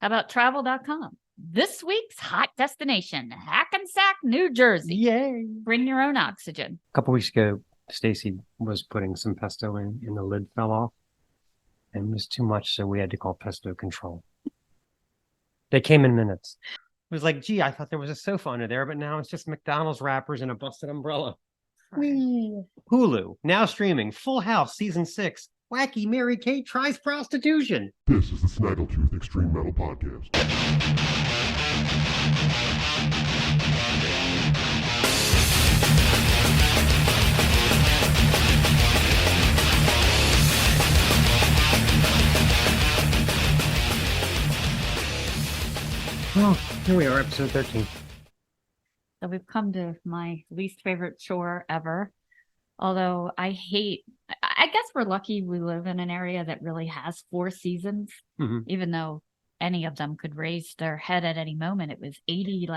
How about travel.com? This week's hot destination, Hackensack, New Jersey. Yay. Bring your own oxygen. A couple weeks ago, Stacy was putting some pesto in and the lid fell off. And it was too much, so we had to call pesto control. They came in minutes. It was like, gee, I thought there was a sofa under there, but now it's just McDonald's wrappers and a busted umbrella. Whee. Hulu, now streaming, Full House, Season 6. Wacky Mary-Kate tries prostitution. This is the Snaggletooth Extreme Metal Podcast. Well, here we are, episode 13. So we've come to my least favorite chore ever. Although I guess we're lucky we live in an area that really has 4 seasons, even though any of them could raise their head at any moment. It was 80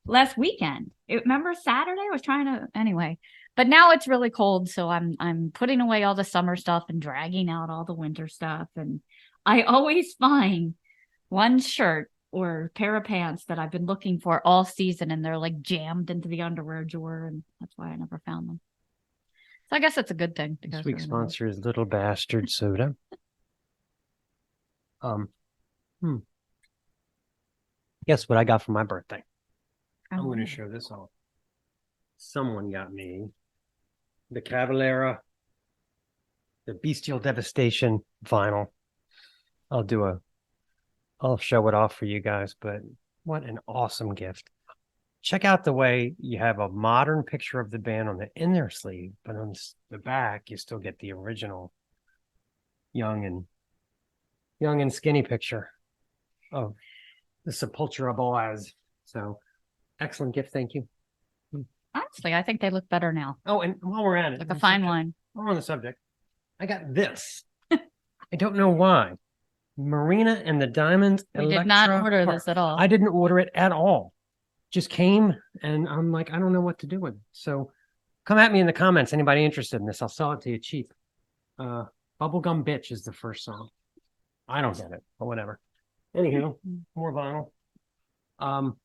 last weekend. Remember Saturday? I was trying to, anyway. But now it's really cold, so I'm putting away all the summer stuff and dragging out all the winter stuff. And I always find one shirt or pair of pants that I've been looking for all season, and they're like jammed into the underwear drawer, and that's why I never found them. So I guess that's a good thing. This week's sponsor is Little Bastard Soda. Guess what I got for my birthday? I'm going to show this off. Someone got me the Cavalera, the Bestial Devastation vinyl. I'll show it off for you guys, but what an awesome gift. Check out the way you have a modern picture of the band on the inner sleeve, but on the back, you still get the original young and skinny picture of the Sepultura boys. So excellent gift. Thank you. Honestly, I think they look better now. Oh, and while we're at it, like a fine wine. While we're on the subject, I got this. I don't know why. Marina and the Diamond. We did not order this at all. I didn't order it at all. Just came, and I'm like, I don't know what to do with it. So come at me in the comments. Anybody interested in this? I'll sell it to you cheap. Bubblegum Bitch is the first song. I don't get it, but whatever. Anywho, more vinyl.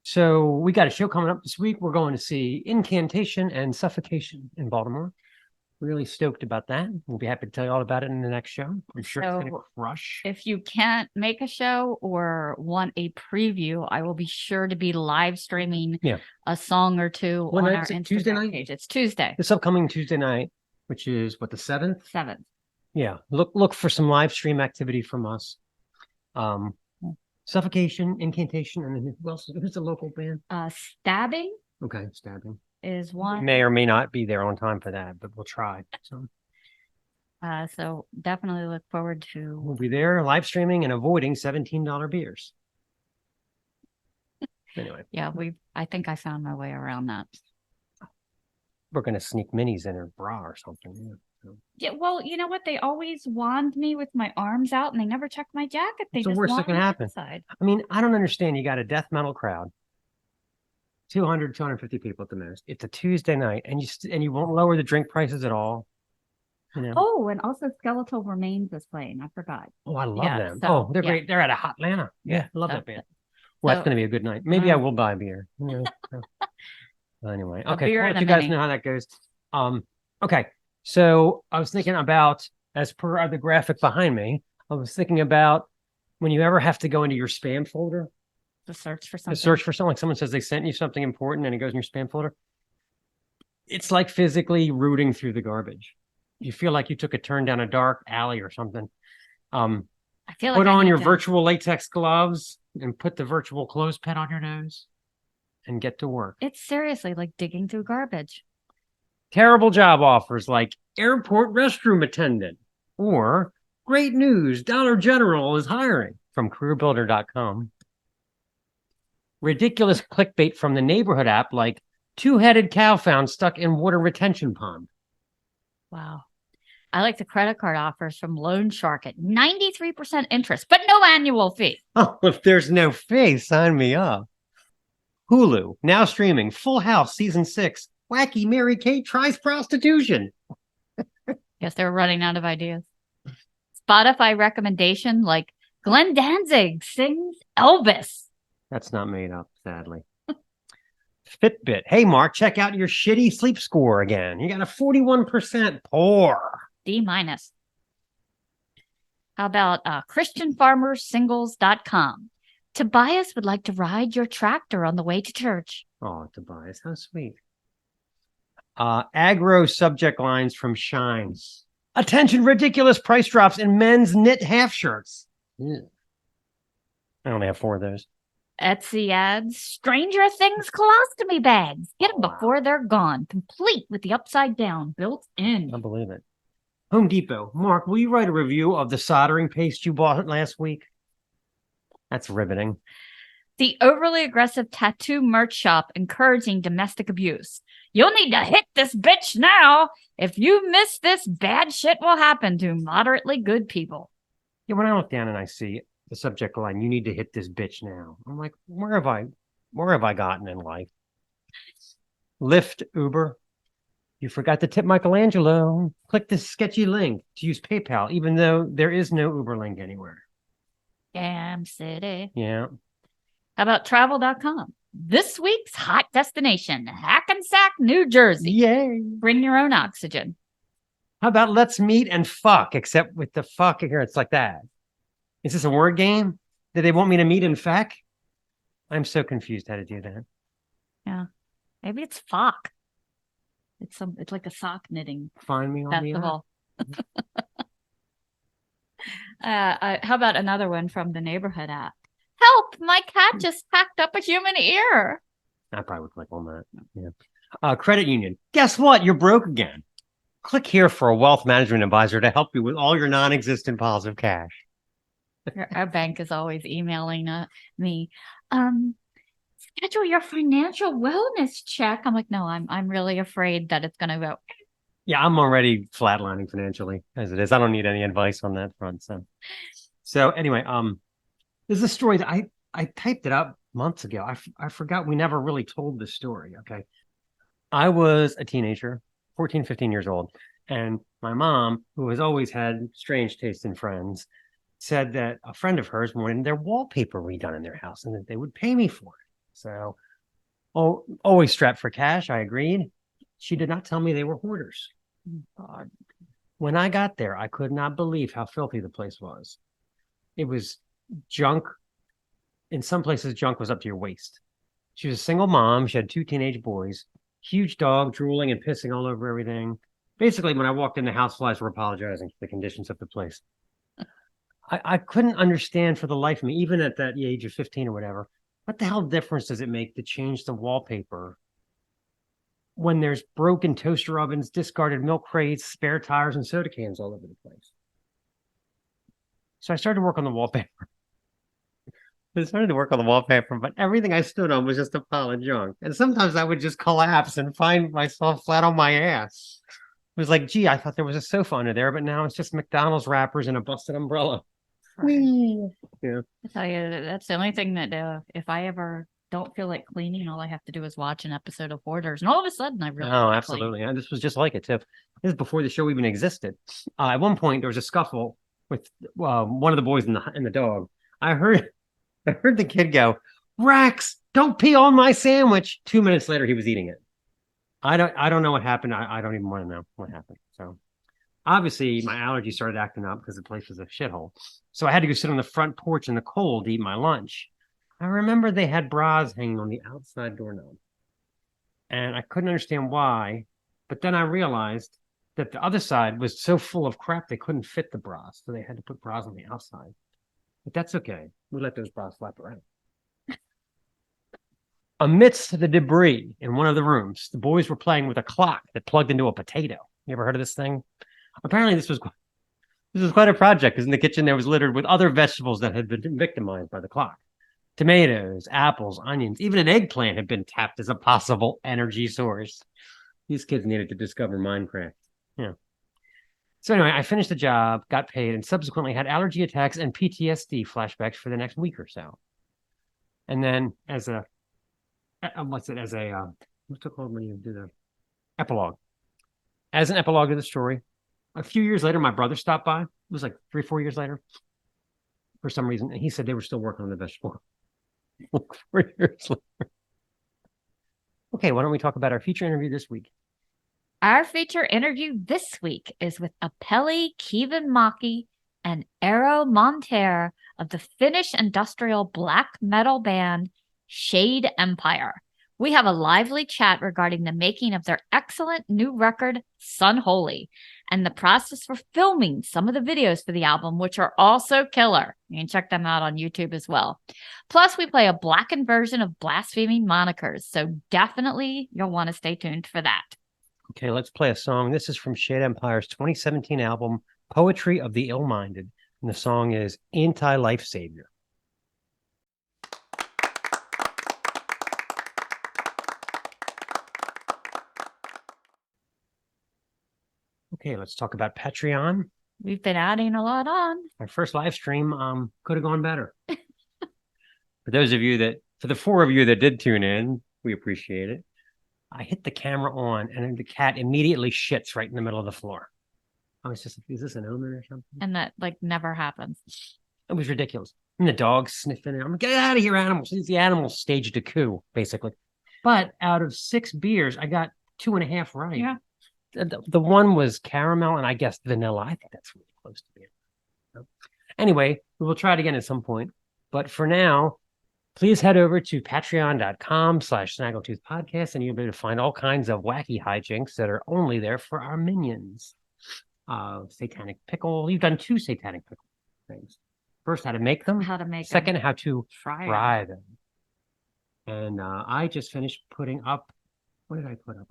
So we got a show coming up this week. We're going to see Incantation and Suffocation in Baltimore. Really stoked about that. We'll be happy to tell you all about it in the next show. I'm sure it's going to crush. If you can't make a show or want a preview, I will be sure to be live streaming a song or two on our Instagram Tuesday night page. It's Tuesday. This upcoming Tuesday night, which is what, the 7th? 7th. Yeah. Look for some live stream activity from us. Suffocation, Incantation, and then who's the local band? Stabbing. Okay, Stabbing is one. We may or may not be there on time for that, but we'll try. So definitely look forward to. We'll be there live streaming and avoiding $17 beers. Anyway. Yeah, I think I found my way around that. We're going to sneak minis in her bra or something. Yeah, well, you know what? They always wand me with my arms out, and they never check my jacket. They just worst that can happen. Inside. I mean, I don't understand. You got a death metal crowd. 200, 250 people at the most. It's a Tuesday night, and you won't lower the drink prices at all. You know? Oh, and also Skeletal Remains is playing. I forgot. Oh, I love them. So, they're great. They're out of Hotlanta. Yeah, I love that band. Well, that's going to be a good night. Maybe I will buy a beer. Anyway, okay. I'll let you guys know how that goes. Okay. So I was thinking about, as per the graphic behind me, I was thinking about when you ever have to go into your spam folder. To search for something. Like someone says they sent you something important and it goes in your spam folder. It's like physically rooting through the garbage. You feel like you took a turn down a dark alley or something. I feel like put on your virtual latex gloves and put the virtual clothespin on your nose and get to work. It's seriously like digging through garbage. Terrible job offers like airport restroom attendant or great news, Dollar General is hiring from careerbuilder.com. Ridiculous clickbait from the neighborhood app like 2-headed cow found stuck in water retention pond. Wow. I like the credit card offers from Loan Shark at 93% interest, but no annual fee. Oh, if there's no fee, sign me up. Hulu, now streaming, Full House, Season 6. Wacky Mary-Kate tries prostitution. Guess they were running out of ideas. Spotify recommendation like Glenn Danzig sings Elvis. That's not made up, sadly. Fitbit. Hey, Mark, check out your shitty sleep score again. You got a 41% poor. D-. How about ChristianFarmersSingles.com? Tobias would like to ride your tractor on the way to church. Oh, Tobias, how sweet. Aggro subject lines from Shine. Attention, ridiculous price drops in men's knit half shirts. Yeah. I only have 4 of those. Etsy ads, Stranger Things colostomy bags. Get them Oh, wow. before they're gone, complete with the upside down built in. I believe it. Home Depot. Mark, will you write a review of the soldering paste you bought last week? That's riveting. The overly aggressive tattoo merch shop encouraging domestic abuse. You'll need to hit this bitch now. If you miss this, bad shit will happen to moderately good people. Yeah, when I look down and I see the subject line, you need to hit this bitch now. I'm like, where have I gotten in life? Lyft, Uber. You forgot to tip Michelangelo. Click this sketchy link to use PayPal, even though there is no Uber link anywhere. Scam City. Yeah. How about travel.com? This week's hot destination, Hackensack, New Jersey. Yay. Bring your own oxygen. How about let's meet and fuck, except with the fuck here, it's like that. Is this a word game? Did they want me to meet and fuck? I'm so confused how to do that. Yeah. Maybe it's fuck. It's like a sock knitting Find me on festival. How about another one from the neighborhood app? Help! My cat just hacked up a human ear. I probably would click on that. Yeah. Credit union. Guess what? You're broke again. Click here for a wealth management advisor to help you with all your non-existent piles of cash. Our bank is always emailing me. Schedule your financial wellness check. I'm like, no, I'm really afraid that it's gonna go. Yeah, I'm already flatlining financially as it is. I don't need any advice on that front. So anyway, this is a story that I typed it up months ago. I forgot we never really told this story. Okay. I was a teenager, 14, 15 years old. And my mom, who has always had strange taste in friends, said that a friend of hers wanted their wallpaper redone in their house and that they would pay me for it. So, always strapped for cash. I agreed. She did not tell me they were hoarders. God. When I got there, I could not believe how filthy the place was. It was junk. In some places, junk was up to your waist. She was a single mom. She had 2 teenage boys, huge dog drooling and pissing all over everything. Basically, when I walked in, the houseflies were apologizing for the conditions of the place. I couldn't understand for the life of me, even at that age of 15 or whatever, what the hell difference does it make to change the wallpaper when there's broken toaster ovens, discarded milk crates, spare tires, and soda cans all over the place? So I started to work on the wallpaper. But everything I stood on was just a pile of junk. And sometimes I would just collapse and find myself flat on my ass. It was like, gee, I thought there was a sofa under there, but now it's just McDonald's wrappers and a busted umbrella. Right. Yeah. I tell you, that's the only thing that if I ever don't feel like cleaning, all I have to do is watch an episode of Hoarders, and all of a sudden I really Oh, want to absolutely. And this was just like it too. This is before the show even existed. At one point, there was a scuffle with one of the boys and the dog. I heard the kid go, "Rex, don't pee on my sandwich." 2 minutes later, he was eating it. I don't know what happened. I don't even want to know what happened. So obviously my allergy started acting up because the place was a shithole. So I had to go sit on the front porch in the cold to eat my lunch. I remember they had bras hanging on the outside doorknob. And I couldn't understand why. But then I realized that the other side was so full of crap they couldn't fit the bras. So they had to put bras on the outside. But that's okay. We let those bras flap around. Amidst the debris in one of the rooms, the boys were playing with a clock that plugged into a potato. You ever heard of this thing? Apparently, this was quite a project because in the kitchen there was littered with other vegetables that had been victimized by the clock. Tomatoes, apples, onions, even an eggplant had been tapped as a possible energy source. These kids needed to discover Minecraft. Yeah. So anyway, I finished the job, got paid, and subsequently had allergy attacks and PTSD flashbacks for the next week or so. And then what's it called when you do the epilogue? As an epilogue to the story, a few years later, my brother stopped by was like 3-4 years later for some reason. And he said they were still working on the vegetable. 4 years later. Okay, why don't we talk about our feature interview this week? Our feature interview this week is with Aapeli, Kivimäki, and Eero Mantere of the Finnish Industrial Black Metal band Shade Empire. We have a lively chat regarding the making of their excellent new record, Sunholy, and the process for filming some of the videos for the album, which are also killer. You can check them out on YouTube as well. Plus, we play a blackened version of Blaspheming Monikers, so definitely you'll want to stay tuned for that. Okay, let's play a song. This is from Shade Empire's 2017 album, Poetry of the Ill-Minded, and the song is Anti-Life Savior. Okay, let's talk about Patreon. We've been adding a lot on. Our first live stream could have gone better. For the 4 of you that did tune in, we appreciate it. I hit the camera on, and then the cat immediately shits right in the middle of the floor. I was just, is this an omen or something? And that never happens. It was ridiculous. And the dog's sniffing it. I'm like, get out of here, animals. The animals staged a coup, basically. But out of 6 beers, I got 2.5 right. Yeah. The one was caramel and I guess vanilla. I think that's really close to being. So, anyway, we will try it again at some point. But for now, please head over to patreon.com/Snaggletooth podcast and you'll be able to find all kinds of wacky hijinks that are only there for our minions. Satanic pickle. You've done 2 satanic pickle things. First, how to make them. How to make Second, them. how to Fry fry them. And I just finished putting up. What did I put up?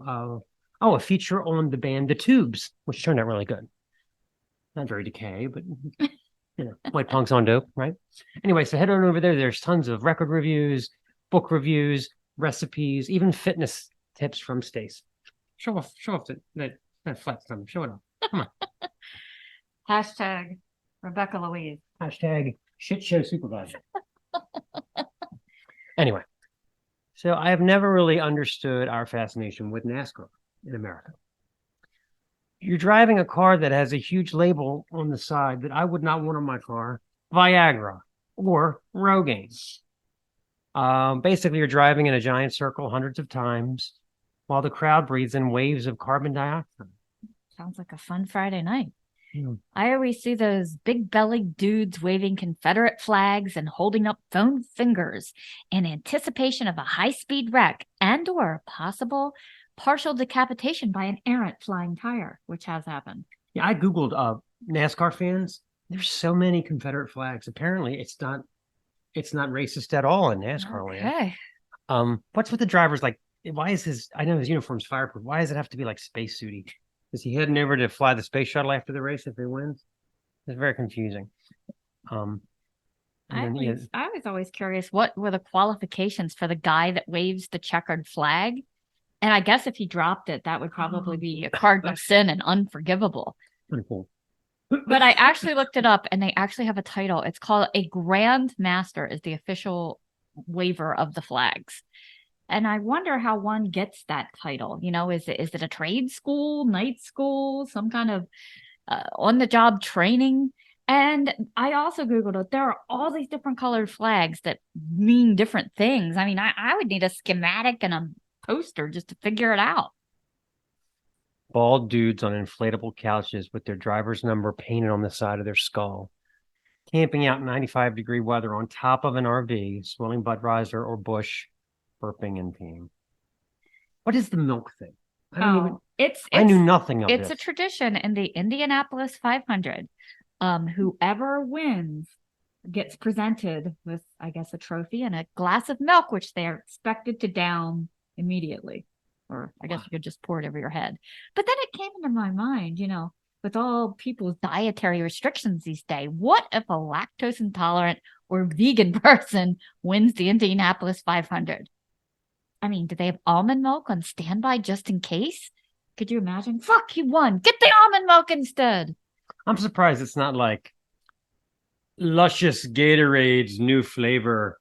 A feature on the band The Tubes, which turned out really good. Not very Decay, but white punks on dope, right? Anyway, so head on over there. There's tons of record reviews, book reviews, recipes, even fitness tips from Stace. Show off that flat stomach. Show it off. Come on. Hashtag Rebecca Louise. Hashtag shit show supervisor. Anyway, so I have never really understood our fascination with NASCAR in America. You're driving a car that has a huge label on the side that I would not want on my car, Viagra or Rogaine. Basically, you're driving in a giant circle hundreds of times while the crowd breathes in waves of carbon dioxide. Sounds like a fun Friday night. Yeah. I always see those big-bellied dudes waving Confederate flags and holding up foam fingers in anticipation of a high-speed wreck and or possible partial decapitation by an errant flying tire, which has happened. Yeah, I Googled NASCAR fans. There's so many Confederate flags. Apparently, it's not racist at all in NASCAR land. Okay. What's with the drivers like? Why is I know his uniform's fireproof. Why does it have to be like spacesuity? Is he heading over to fly the space shuttle after the race if he wins? It's very confusing. I was always curious, what were the qualifications for the guy that waves the checkered flag? And I guess if he dropped it, that would probably be a cardinal sin and unforgivable. Pretty cool. But I actually looked it up and they actually have a title. It's called a Grand Master is the official waiver of the flags. And I wonder how one gets that title. Is it a trade school, night school, some kind of on-the-job training? And I also Googled it. There are all these different colored flags that mean different things. I mean, I would need a schematic and a poster just to figure it out. Bald dudes on inflatable couches with their driver's number painted on the side of their skull. Camping out in 95-degree weather on top of an RV, swilling Budweiser or Busch, burping and peeing. What is the milk thing? I knew nothing of it. It's a tradition in the Indianapolis 500. Whoever wins gets presented with, I guess, a trophy and a glass of milk, which they are expected to down immediately. Or I guess you could just pour it over your head. But then it came into my mind, with all people's dietary restrictions these days, what if a lactose intolerant or vegan person wins the Indianapolis 500? I mean, do they have almond milk on standby just in case? Could you imagine? Fuck, he won. Get the almond milk instead. I'm surprised it's not like luscious Gatorade's new flavor,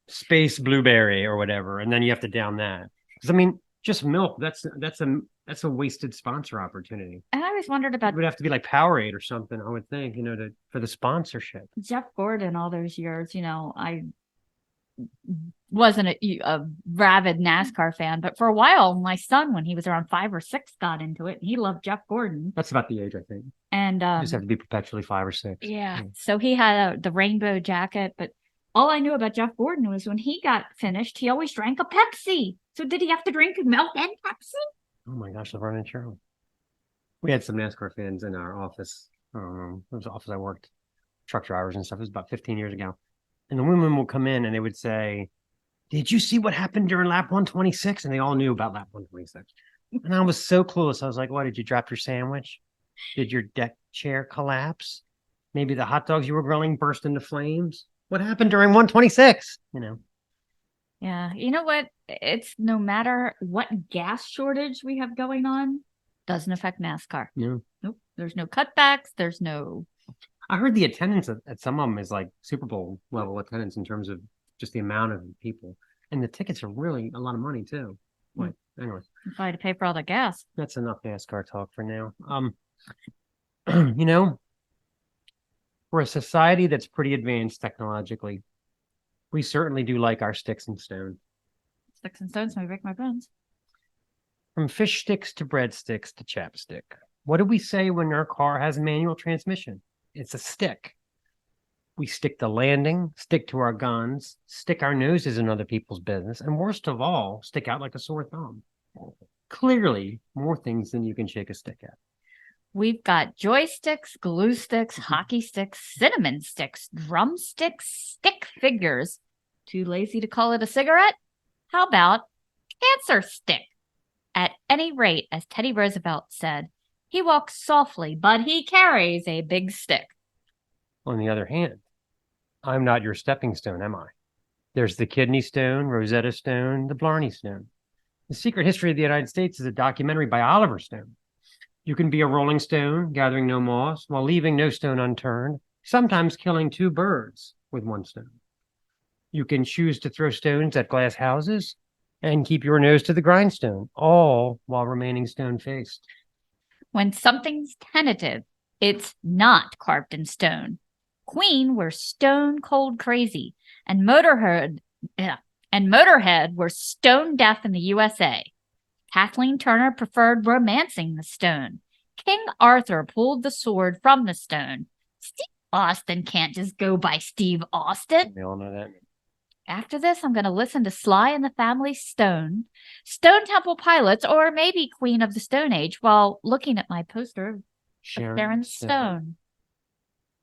space blueberry or whatever, and then you have to down that. Because I mean, Just milk. That's a wasted sponsor opportunity. And I always wondered It about would have to be like Powerade or something, I would think, for the sponsorship. Jeff Gordon all those years. I wasn't a rabid NASCAR fan, but for a while, my son, when he was around 5 or 6, got into it. And he loved Jeff Gordon. That's about the age, I think. And You just have to be perpetually 5 or 6. yeah, so he had the rainbow jacket, but all I knew about Jeff Gordon was when he got finished, he always drank a Pepsi. So did he have to drink milk and Pepsi? Oh my gosh, Laverne and Cheryl. We had some NASCAR fans in our office. I don't know. It was the office I worked, truck drivers and stuff. It was about 15 years ago. And the women would come in and they would say, "Did you see what happened during lap 126?" And they all knew about lap 126. And I was so clueless. I was like, "What, did you drop your sandwich? Did your deck chair collapse? Maybe the hot dogs you were grilling burst into flames? What happened during 126?" Yeah, you know what? It's no matter what gas shortage we have going on, doesn't affect NASCAR. Yeah. Nope. There's no cutbacks. There's no. I heard the attendance at some of them is like Super Bowl level attendance in terms of just the amount of people. And the tickets are really a lot of money too. Like, anyway, If I had to pay for all the gas. that's enough NASCAR talk for now. We're a society that's pretty advanced technologically. We certainly do like our sticks and stone. Sticks and stones may break my bones. From fish sticks to breadsticks to chapstick. What do we say when our car has a manual transmission? It's a stick. We stick the landing, stick to our guns, stick our noses in other people's business, and worst of all, stick out like a sore thumb. Clearly, more things than you can shake a stick at. We've got joysticks, glue sticks, hockey sticks, cinnamon sticks, drumsticks, stick figures. Too lazy to call it a cigarette? How about cancer stick? At any rate, as Teddy Roosevelt said, he walks softly, but he carries a big stick. On the other hand, I'm not your stepping stone, am I? There's the kidney stone, Rosetta Stone, the Blarney Stone. The Secret History of the United States is a documentary by Oliver Stone. You can be a rolling stone, gathering no moss, while leaving no stone unturned, sometimes killing 2 birds with 1 stone. You can choose to throw stones at glass houses and keep your nose to the grindstone, all while remaining stone-faced. When something's tentative, it's not carved in stone. Queen were stone cold crazy, and Motorhead were stone deaf in the USA. Kathleen Turner preferred romancing the stone. King Arthur pulled the sword from the stone. Steve Austin can't just go by Steve Austin. We all know that. After this, I'm going to listen to Sly and the Family Stone, Stone Temple Pilots, or maybe Queen of the Stone Age while looking at my poster of Sharon Stone.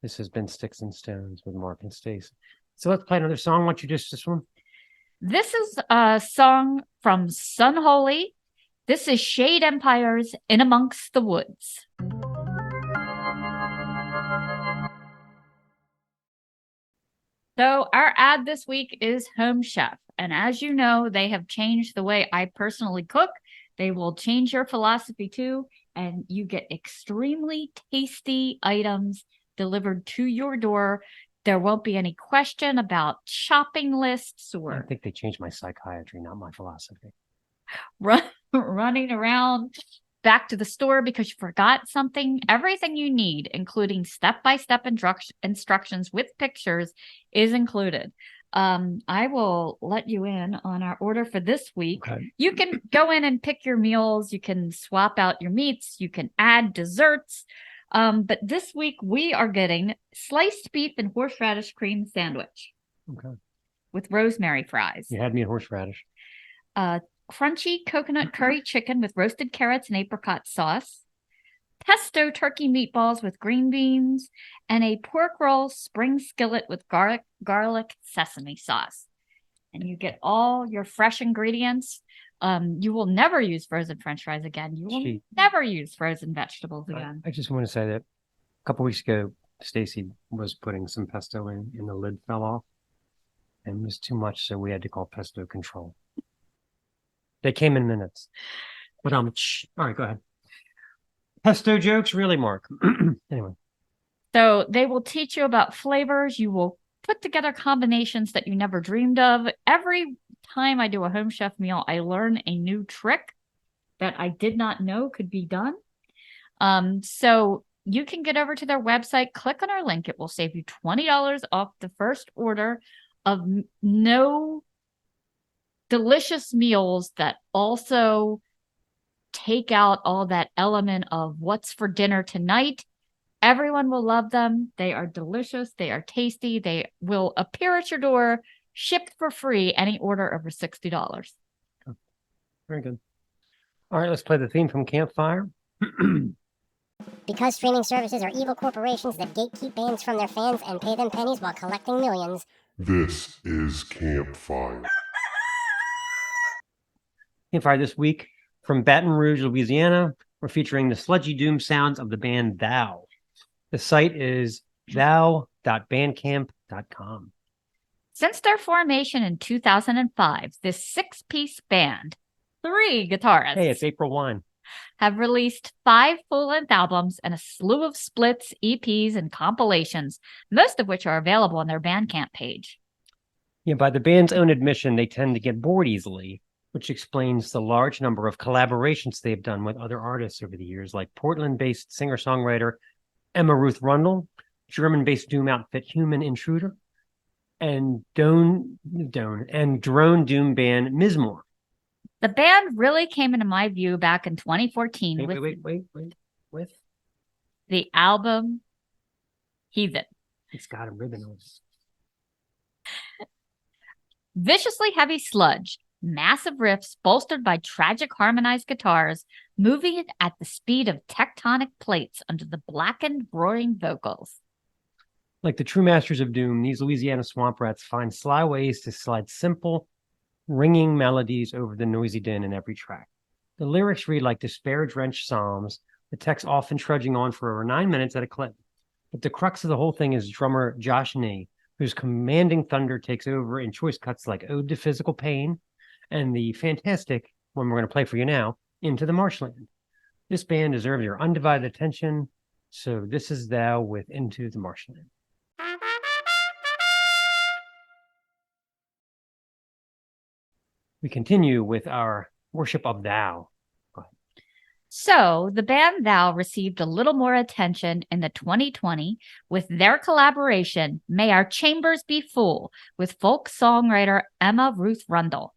This has been Sticks and Stones with Mark and Stace. So let's play another song. Why don't you just this one? This is a song from Sunholy. This is Shade Empires In Amongst the Woods. So our ad this week is Home Chef. And as you know, they have changed the way I personally cook. They will change your philosophy too. And you get extremely tasty items delivered to your door. There won't be any question about shopping lists I or think they changed my psychiatry, not my philosophy. running around back to the store because you forgot something. Everything you need, including step-by-step instructions with pictures, is included. I will let you in on our order for this week. Okay. You can go in and pick your meals. You can swap out your meats. You can add desserts. But this week we are getting sliced beef and horseradish cream sandwich. Okay. With rosemary fries. You had me at horseradish. Crunchy coconut curry chicken with roasted carrots and apricot sauce, pesto turkey meatballs with green beans, and a pork roll spring skillet with garlic sesame sauce. And you get all your fresh ingredients. You will never use frozen French fries again. You will never use frozen vegetables again. I just want to say that a couple weeks ago, Stacy was putting some pesto in and the lid fell off. And it was too much, so we had to call pesto control. They came in minutes. But all right, go ahead. Pesto jokes, really, Mark? Anyway. So they will teach you about flavors. You will put together combinations that you never dreamed of. Every time I do a home chef meal, I learn a new trick that I did not know could be done. So you can get over to their website, click on our link. It will save you $20 off the first order of no delicious meals that also take out all that element of what's for dinner tonight. Everyone will love them. They are delicious. They are tasty. They will appear at your door, shipped for free, any order over $60. Very good. All right, let's play the theme from Campfire. Because streaming services are evil corporations that gatekeep bands from their fans and pay them pennies while collecting millions. This is Campfire. Campfire this week from Baton Rouge, Louisiana. We're featuring the sludgy doom sounds of the band Thou. The site is thou.bandcamp.com. Since their formation in 2005, this six-piece band, 3 guitarists, Hey, it's April wine. have released 5 full-length albums and a slew of splits, EPs, and compilations, most of which are available on their Bandcamp page. Yeah, by the band's own admission, they tend to get bored easily, which explains the large number of collaborations they've done with other artists over the years, like Portland-based singer-songwriter Emma Ruth Rundle, German-based doom outfit Human Intruder, and drone doom band Mizmor. The band really came into my view back in 2014 With the album Heathen. it's got a ribbon on it. Viciously heavy sludge, massive riffs bolstered by tragic harmonized guitars, moving it at the speed of tectonic plates under the blackened, roaring vocals. Like the true masters of doom, these Louisiana swamp rats find sly ways to slide simple, ringing melodies over the noisy din in every track. The lyrics read like despair-drenched psalms, the text often trudging on for over 9 minutes at a clip. But the crux of the whole thing is drummer Josh Nee, whose commanding thunder takes over in choice cuts like Ode to Physical Pain and the fantastic one we're going to play for you now, Into the Marshland. This band deserves your undivided attention, so this is Thou with Into the Marshland. We continue with our worship of Thou. So, the band Thou received a little more attention in the 2020 with their collaboration, May Our Chambers Be Full, with folk songwriter Emma Ruth Rundle.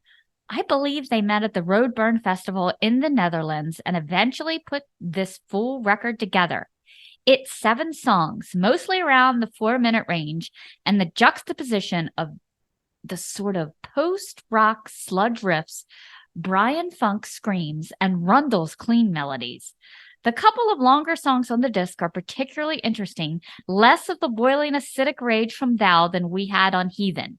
I believe they met at the Roadburn Festival in the Netherlands and eventually put this full record together. It's 7 songs, mostly around the 4-minute range, and the juxtaposition of the sort of post-rock sludge riffs, Brian Funk screams, and Rundle's clean melodies. The couple of longer songs on the disc are particularly interesting, less of the boiling acidic rage from Thou than we had on Heathen.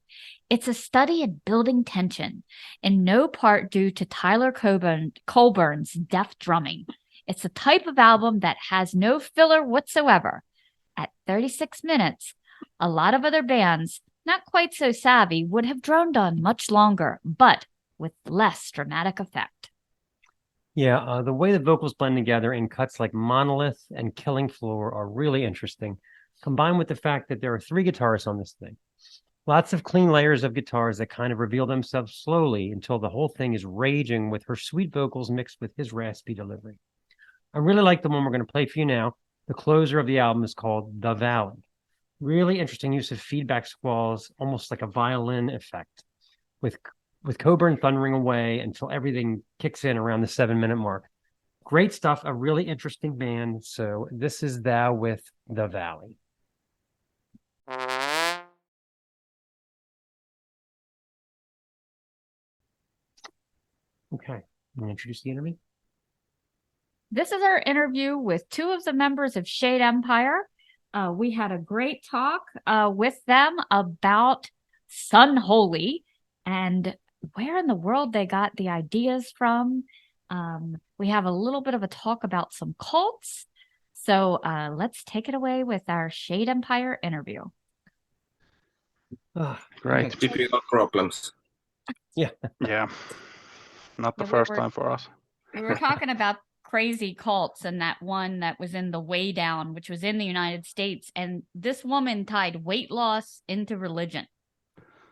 It's a study in building tension, in no part due to Tyler Colburn's deft drumming. It's a type of album that has no filler whatsoever. At 36 minutes, a lot of other bands, not quite so savvy, would have droned on much longer, but with less dramatic effect. Yeah, the way the vocals blend together in cuts like Monolith and Killing Floor are really interesting, combined with the fact that there are 3 guitarists on this thing. Lots of clean layers of guitars that kind of reveal themselves slowly until the whole thing is raging with her sweet vocals mixed with his raspy delivery. I really like the one we're going to play for you now. The closer of the album is called The Valley. Really interesting use of feedback squalls, almost like a violin effect, with Coburn thundering away until everything kicks in around the 7-minute mark. Great stuff, a really interesting band. So this is Thou with The Valley. Okay, I'm going to introduce the interview. This is our interview with 2 of the members of Shade Empire. We had a great talk with them about Sunholy and where in the world they got the ideas from. We have a little bit of a talk about some cults. So let's take it away with our Shade Empire interview. Great. Okay. Speaking of problems. Yeah. Not the Yeah, first time for us. We were talking about crazy cults and that one that was in the Way Down, which was in the United States. And this woman tied weight loss into religion.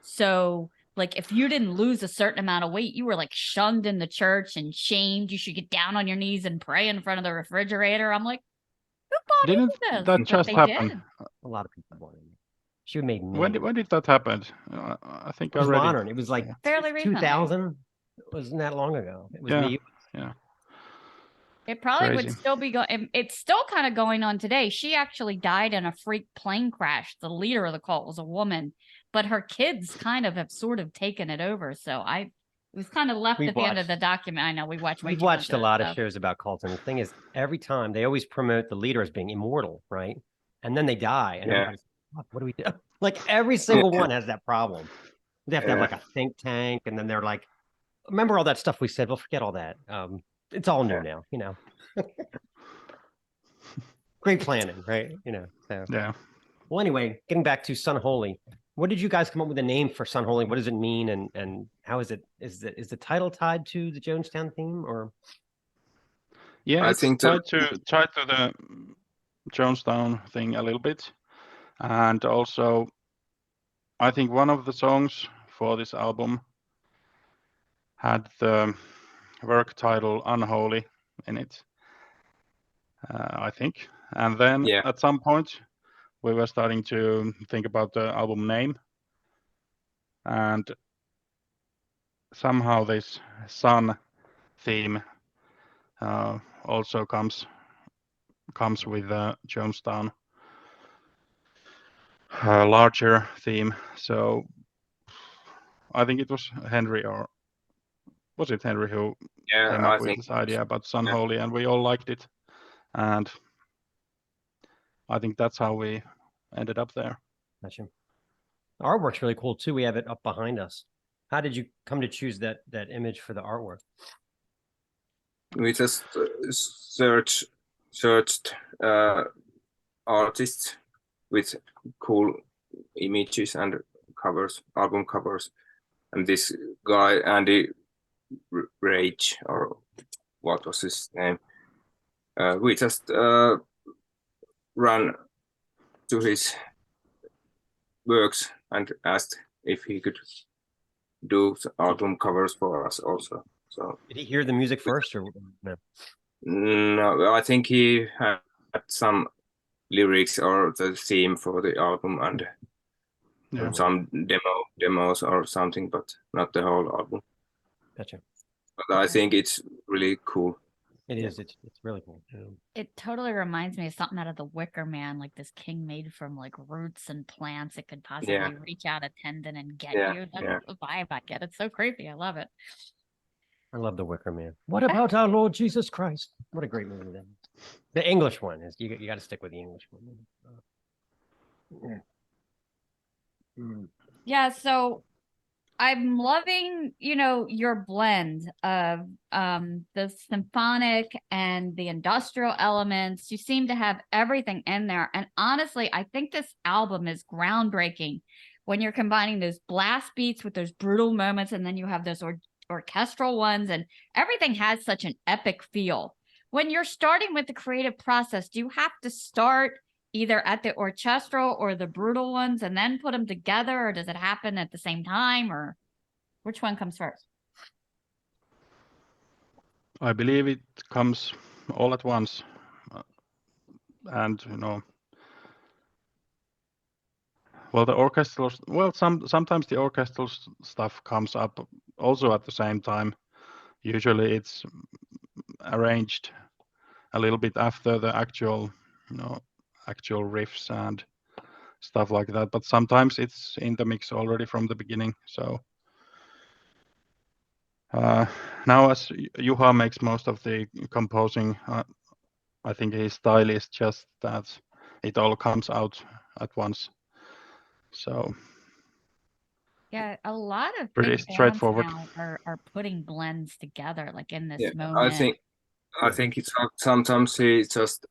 So like if you didn't lose a certain amount of weight, you were like shunned in the church and shamed. You should get down on your knees and pray in front of the refrigerator. I'm like, who bought Didn't into this? that But just they happen? did. A lot of people wanted it. She made When did that happen? I think it was I read modern. it. It was like Fairly recently. 2000. It wasn't that long ago. It was Yeah. me. Yeah. It probably would Crazy. still be going. It's still kind of going on today. She actually died in a freak plane crash. The leader of the cult was a woman, but her kids kind of have sort of taken it over. So it was kind of left at the end of the document. I know we watched. We've watched a lot of shows about cults, and the thing is, every time they always promote the leader as being immortal, right? And then they die, and everybody's like, what do we do? Like every single one has that problem. They have to have like a think tank, and then they're like, remember all that stuff we said? Well, forget all that. It's all new now, you know. Great planning, right? You know. So. Yeah. Well, anyway, getting back to Sunholy, what did you guys come up with a name for Sunholy? What does it mean, and how is it? Is the title tied to the Jonestown theme, or? Yeah, I it's think tied to the Jonestown thing a little bit, and also I think one of the songs for this album had the work title Unholy in it, I think. And then at some point, we were starting to think about the album name. And somehow this sun theme also comes with the Jonestown larger theme. So I think it was Henry, or was it Henry who came up with this idea about Sunholy, and we all liked it. And I think that's how we ended up there. Gotcha. The artwork's really cool too. We have it up behind us. How did you come to choose that image for the artwork? We just searched artists with cool images and covers, album covers, and this guy Andy Rage, or what was his name? We just ran to his works and asked if he could do album covers for us also. So did he hear the music first, or no? No, I think he had some lyrics or the theme for the album and some demos or something, but not the whole album. Gotcha. But I think it's really cool. It is. It's really cool. It totally reminds me of something out of the Wicker Man, like this king made from like roots and plants. It could possibly reach out a tendon and get you. That's the vibe I get. It's so creepy. I love it. I love the Wicker Man. What about our Lord Jesus Christ? What a great movie that is. The English one is. You got to stick with the English one. Yeah. So I'm loving, your blend of the symphonic and the industrial elements. You seem to have everything in there. And honestly, I think this album is groundbreaking when you're combining those blast beats with those brutal moments, and then you have those orchestral ones, and everything has such an epic feel. When you're starting with the creative process, do you have to start either at the orchestral or the brutal ones and then put them together, or does it happen at the same time, or which one comes first? I believe it comes all at once. And well, the orchestral, sometimes the orchestral stuff comes up also at the same time. Usually it's arranged a little bit after the actual riffs and stuff like that, but sometimes it's in the mix already from the beginning. So now, as Juha makes most of the composing, I think his style is just that it all comes out at once. So yeah, a lot of pretty straightforward. now are putting blends together, like in this moment. I think it's sometimes he just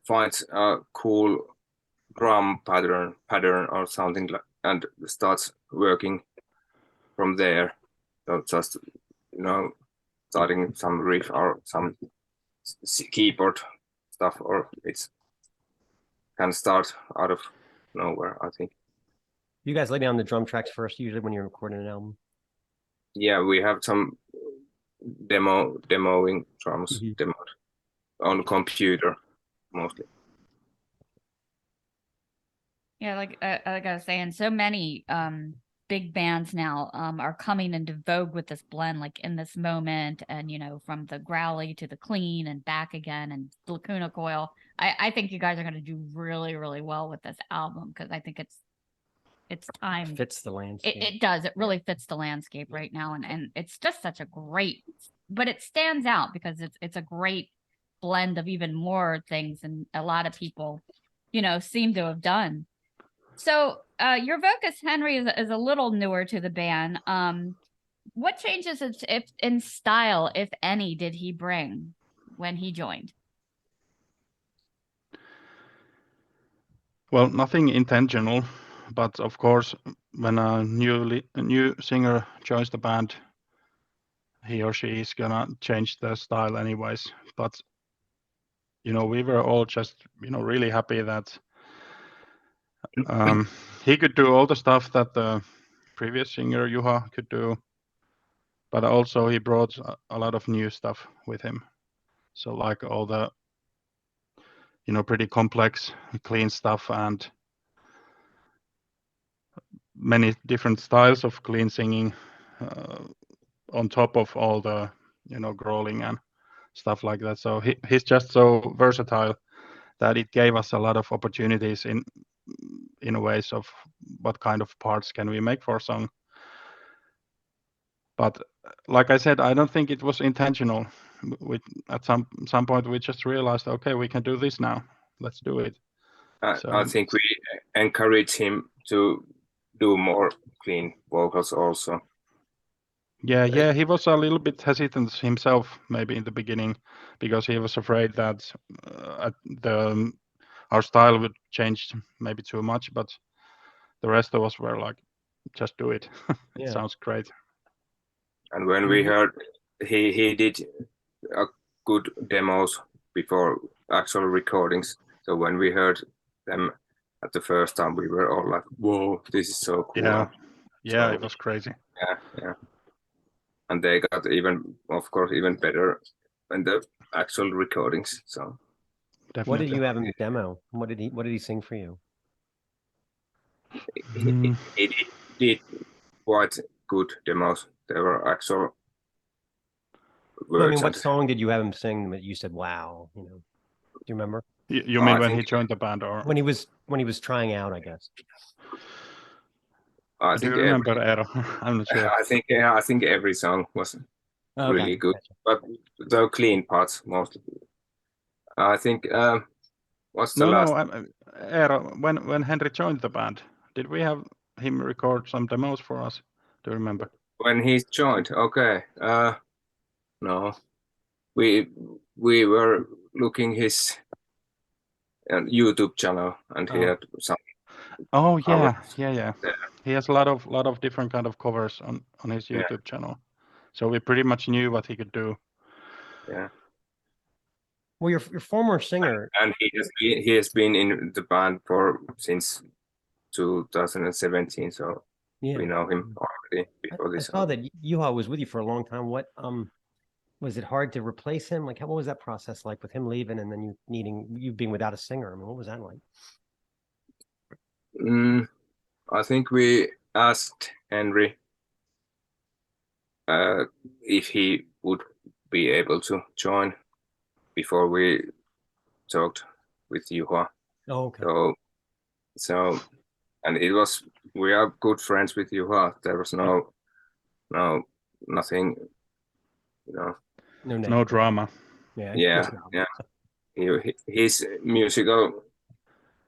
finds a cool drum pattern or something like, and starts working from there. So just starting some riff or some keyboard stuff, or it's can start out of nowhere, I think. You guys lay down the drum tracks first, usually when you're recording an album. Yeah, we have some demoing drums demoed on computer mostly. Yeah, like I was saying, so many big bands now are coming into vogue with this blend, like In This Moment, and from the growly to the clean and back again, and Lacuna Coil. I think you guys are going to do really, really well with this album because I think it's time. Fits the landscape. It does. It really fits the landscape right now, and it's just such a great. But it stands out because it's a great blend of even more things, and a lot of people, seem to have done. So your vocalist Henry is a little newer to the band. What changes if in style, if any, did he bring when he joined? Well, nothing intentional, but of course, when a new singer joins the band, he or she is gonna change the style anyways. But we were all just really happy that he could do all the stuff that the previous singer Juha could do, but also he brought a lot of new stuff with him. So like all the pretty complex clean stuff and many different styles of clean singing on top of all the growling and stuff like that. So he's just so versatile that it gave us a lot of opportunities in ways of what kind of parts can we make for a song. But like I said, I don't think it was intentional. At some point we just realized, okay, we can do this now. Let's do it. I think we encourage him to do more clean vocals also. Yeah, he was a little bit hesitant himself, maybe in the beginning, because he was afraid that our style would change maybe too much. But the rest of us were like, just do it. It sounds great. And when we heard he did a good demos before actual recordings, so when we heard them at the first time, we were all like, "Whoa, this is so cool!" Yeah, it was crazy. Yeah. And they got of course, even better in the actual recordings. So, definitely. What did you have him demo? What did he sing for you? He did quite good demos. They were actual words. I mean, what song did you have him sing that you said, "Wow"? Do you remember? You mean when he joined the band, or when he was trying out? I guess. I do you remember, Eero? I'm not sure. I think every song was really good, but the clean parts mostly. I think what's the last? Eero, when Henry joined the band, did we have him record some demos for us? Do you remember? When he joined, okay. No, we were looking his YouTube channel, and he had some. Oh yeah. He has a lot of different kind of covers on his YouTube channel, so we pretty much knew what he could do. Yeah. Well, your former singer, and he has been in the band since 2017, so we know him already before this. I saw that Juha was with you for a long time. What was it hard to replace him? Like, what was that process like with him leaving and then you being without a singer? I mean, what was that like? I think we asked Henry if he would be able to join before we talked with Juha. Oh, okay. So, and we are good friends with Juha. There was nothing, no drama. Yeah. His musical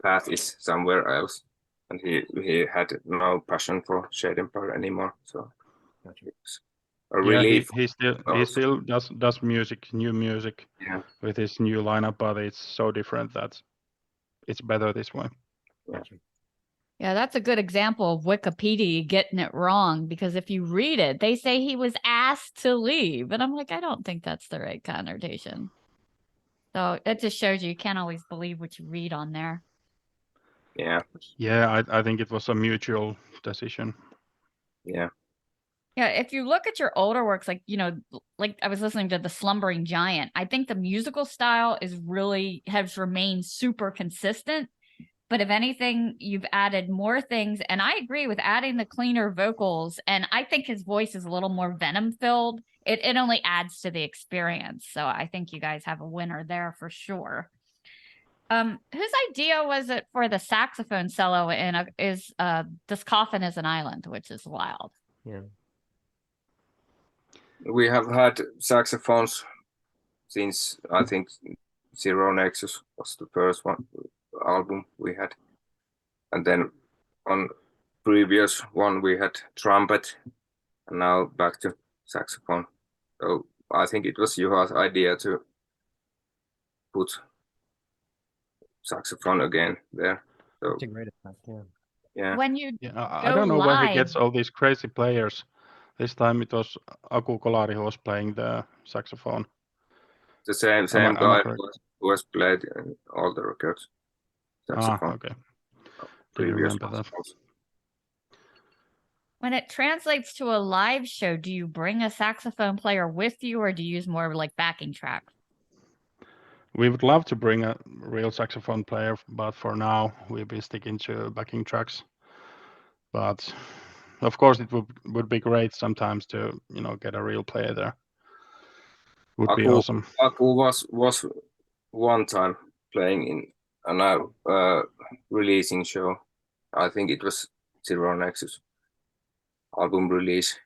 path is somewhere else, and he had no passion for Shadenpar anymore. So, a relief. He still does new music with his new lineup, but it's so different that it's better this way. Yeah, that's a good example of Wikipedia getting it wrong, because if you read it, they say he was asked to leave. And I'm like, I don't think that's the right connotation. So it just shows you can't always believe what you read on there. Yeah, Yeah, I think it was a mutual decision. yeah. Yeah, if you look at your older works, like, you know, like I was listening to The Slumbering Giant, I think the musical style has remained super consistent. But if anything, you've added more things. And I agree with adding the cleaner vocals. And I think his voice is a little more venom filled. It only adds to the experience. So I think you guys have a winner there for sure. Whose idea was it for the saxophone solo is This Coffin is an Island, which is wild. Yeah. We have had saxophones since I think Zero Nexus was the first album we had, and then on previous one we had trumpet, and now back to saxophone. So I think it was Juha's idea to put saxophone again there. So It's a great effect. Yeah. yeah, When you Yeah, I go don't know where he live- gets all these crazy players. This time it was Aku Kolari who was playing the saxophone. the same Am I guy correct? was played in all the records. Saxophone. Okay. Previous remember ones that. also. When it translates to a live show, do you bring a saxophone player with you, or do you use more like backing tracks? We would love to bring a real saxophone player, but for now we'll be sticking to backing tracks. But of course, it would be great sometimes to get a real player there. Would be awesome. Aku was one time playing in a releasing show. I think it was Zero Nexus album release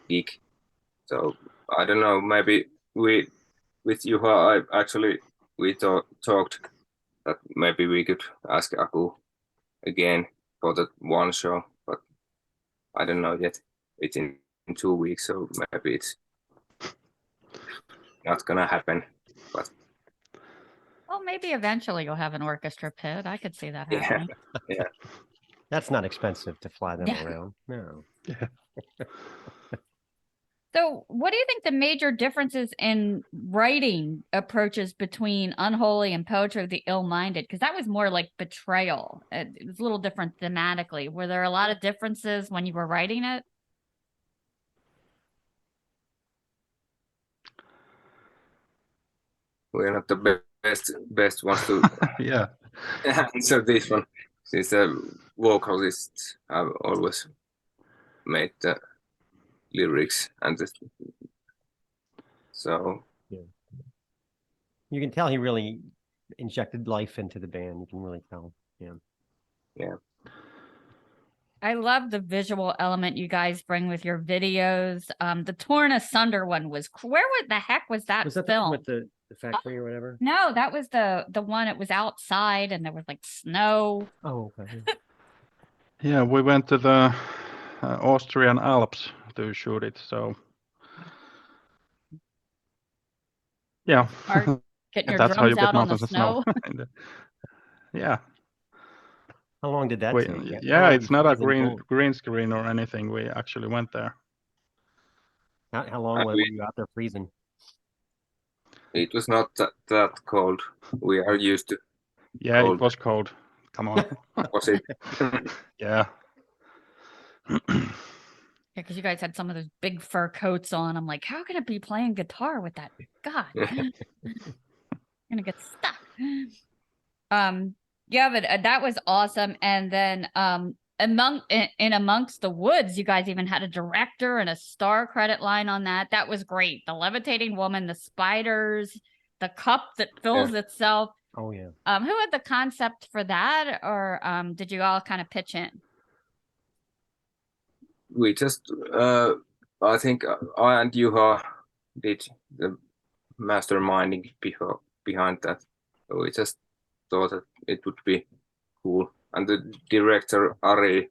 gig. So I don't know. Maybe with Juha, we talked that maybe we could ask Aku again for that one show, but I don't know yet. It's in 2 weeks, so maybe it's not gonna happen. But Well, maybe eventually you'll have an orchestra pit. I could see that yeah, happening. yeah. That's not expensive to fly them Yeah. around. No. So, what do you think the major differences in writing approaches between Unholy and Poetry of the Ill-Minded? Because that was more like betrayal. It was a little different thematically. Were there a lot of differences when you were writing it? We're not the best ones to Yeah. answer this one, since the vocalists have always made the lyrics and so You can tell he really injected life into the band. You can really tell. Yeah. I love the visual element you guys bring with your videos. The Torn Asunder one was where the heck was that Was that the one filmed? with the factory or whatever? No, that was the one. It was outside and there was like snow. Oh, okay. Yeah, we went to the Austrian Alps to shoot it. So yeah, Hard getting your that's how you drums get out on the mountains of snow. Yeah. How long did that take? How Yeah, long it's were you not a freezing cold? green screen or anything. We actually went there. How long were you out there freezing? it was not that cold. We are used to. Yeah, Cold. it was cold. Come on. Was it? Yeah. Yeah, because you guys had some of those big fur coats on. I'm like, how can it be playing guitar with that? God, gonna get stuck. Yeah, but that was awesome. And then amongst the woods, you guys even had a director and a star credit line on that. That was great. The levitating woman, the spiders, the cup that fills itself. Oh yeah. Who had the concept for that, or did you all kind of pitch in? We just, I think I and Juha did the masterminding behind that. So we just thought that it would be cool. And the director, Ari,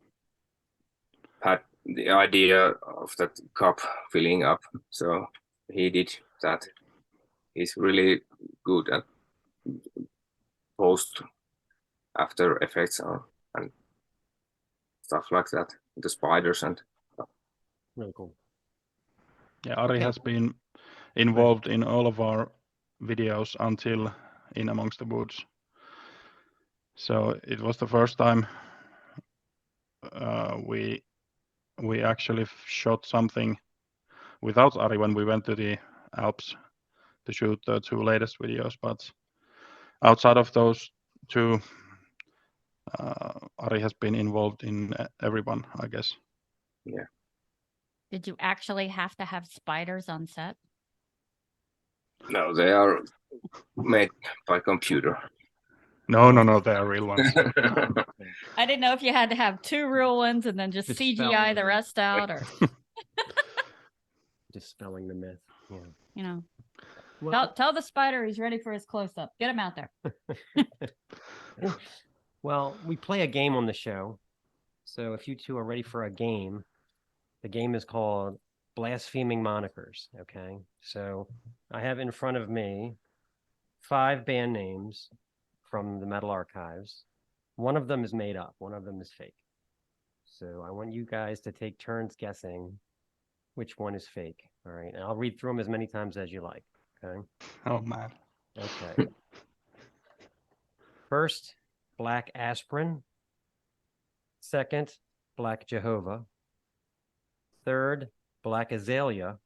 had the idea of that cup filling up. So he did that. He's really good at post after effects and stuff like that. The spiders and Really cool. Yeah, Ari Okay. has been involved in all of our videos until In Amongst the Woods. So it was the first time we actually shot something without Ari when we went to the Alps to shoot the 2 latest videos. But outside of those 2, Ari has been involved in everyone, I guess. Yeah. Did you actually have to have spiders on set? No, they are made by computer. No, they are real ones. I didn't know if you had to have 2 real ones and then just Dispel CGI the the rest out, or Dispelling the myth. Yeah. you know, Well, tell the spider he's ready for his close up. Get him out there. well, we play a game on the show. So if you 2 are ready for a game, the game is called Blaspheming Monikers. Okay. So I have in front of me 5 band names from the metal archives. One of them is made up, one of them is fake. So I want you guys to take turns guessing which one is fake. All right. And I'll read through them as many times as you like. Okay. Oh man. Okay. First, Black Aspirin. Second, Black Jehovah. Third, Black Azalea.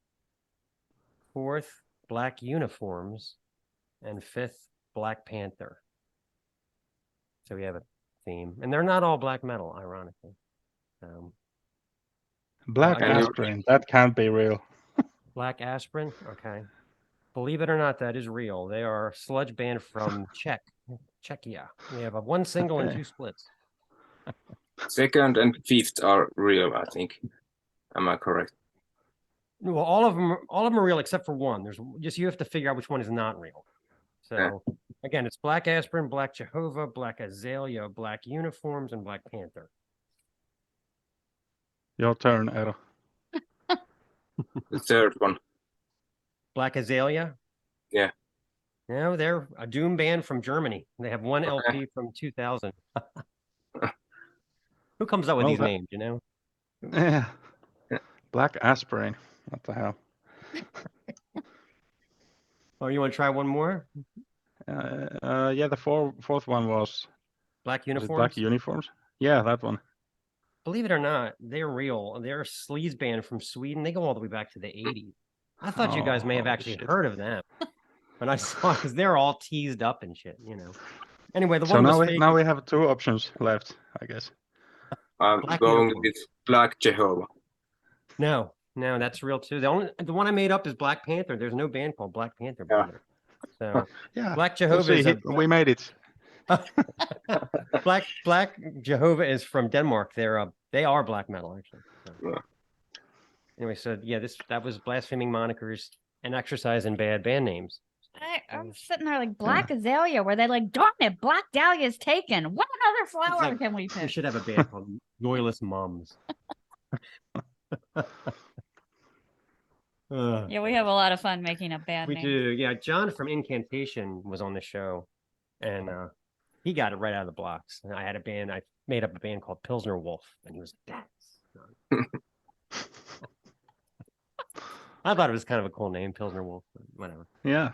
Fourth, Black Uniforms. And fifth, Black Panther. So we have a theme. And they're not all black metal, ironically. Black And aspirin. That can't be real. Black Aspirin. Okay. Believe it or not, that is real. They are a sludge band from Czechia. We have 1 single and Okay. 2 splits. Second and fifth are real, I think. Am I correct? Well, all of them are real except for one. There's just, you have to figure out which one is not real. So again, it's Black Aspirin, Black Jehovah, Black Azalea, Black Uniforms, and Black Panther. Your turn, Eero. The third one. Black Azalea? Yeah. No, they're a doom band from Germany. They have 1 LP from 2000. Who comes up with Well, these names, you know? Yeah. Black aspirin. What the hell? Oh, you want to try one more? Yeah, the fourth one was Black was it Uniforms? Black uniforms. Yeah, that one. Believe it or not, they're real. They're a sleaze band from Sweden. They go all the way back to the 80s. I thought you guys may have holy actually shit. heard of them. But I saw, because they're all teased up and shit, you know. Anyway, the So one now was we fake. now we have 2 options left, I guess. I'm Black going uniform. with Black Jehovah. No, that's real too. The one I made up is Black Panther. There's no band called Black Panther. Yeah. So Yeah. Black So Jehovah see, is we made it. Black Jehovah is from Denmark. They are black metal actually. So. Yeah. Anyway, so yeah, that was Blaspheming Monikers and Exercise in Bad band names. I'm sitting there like Black Azalea, where they like, darn it, Black Dahlia is taken. What other flower like- can we We pick? should have a band called Loyalist Mums. Yeah, we have a lot of fun making up band We names. do. Yeah, John from Incantation was on the show, and he got it right out of the blocks. And I made up a band called Pilsner Wolf, and he was like, "That's." I thought it was kind of a cool name, Pilsner Wolf. But whatever. Yeah.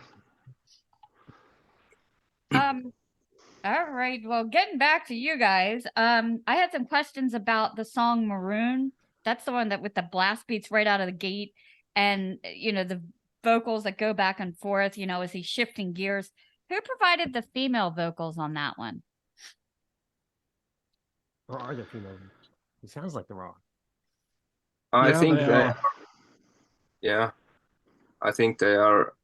All right. Well, getting back to you guys, I had some questions about the song Maroon. That's the one that with the blast beats right out of the gate, and the vocals that go back and forth, as he's shifting gears. Who provided the female vocals on that one? Or are there female? It sounds like there are. I Yeah, think they they are. are. Yeah. I think they are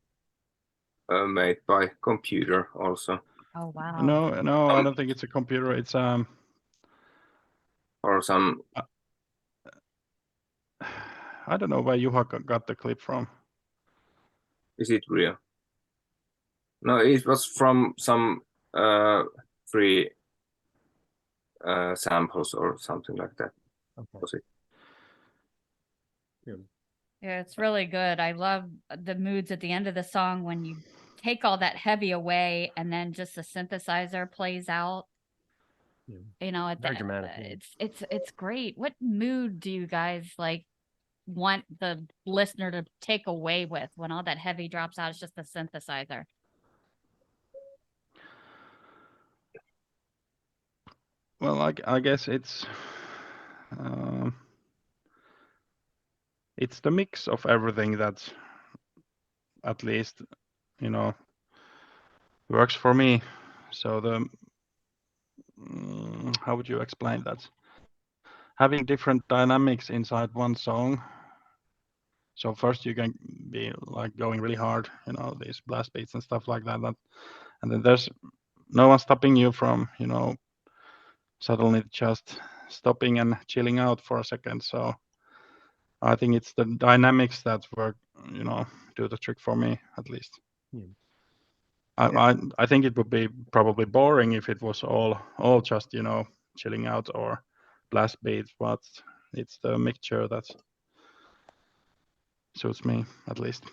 made by computer also. Oh wow. No, I don't think it's a computer. It's Or some. I don't know where Juha got the clip from. Is it real? No, it was from some free samples or something like that. Okay. Was it? Yeah, it's really good. I love the moods at the end of the song when you take all that heavy away and then just the synthesizer plays out. Yeah. At Very the, dramatic, yeah. it's great. What mood do you guys like want the listener to take away with when all that heavy drops out? It's just the synthesizer. Well, I guess it's the mix of everything that, at least, works for me. So how would you explain that? Having different dynamics inside one song. So first you can be like going really hard, these blast beats and stuff like that, and then there's no one stopping you from, suddenly just stopping and chilling out for a second. So I think it's the dynamics that work, do the trick for me, at least. Yeah. I think it would be probably boring if it was all just, chilling out or blast beats, but it's the mixture that suits me, at least.